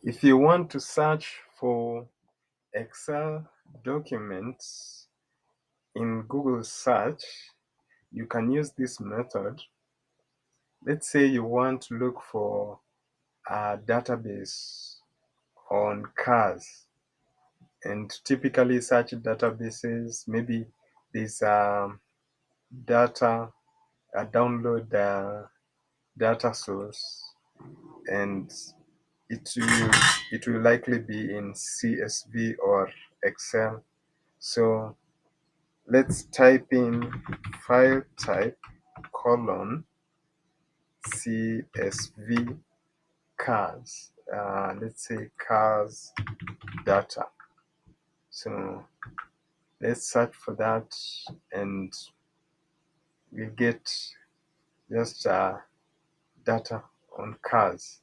If you want to search for Excel documents in Google search, you can use this method. Let's say you want to look for a database on cars, and typically such databases, maybe there's data, a download data source, and it will it will likely be in CSV or Excel. So let's type in file type colon CSV cars. Let's say cars data. So let's search for that, and we'll get just data on cars.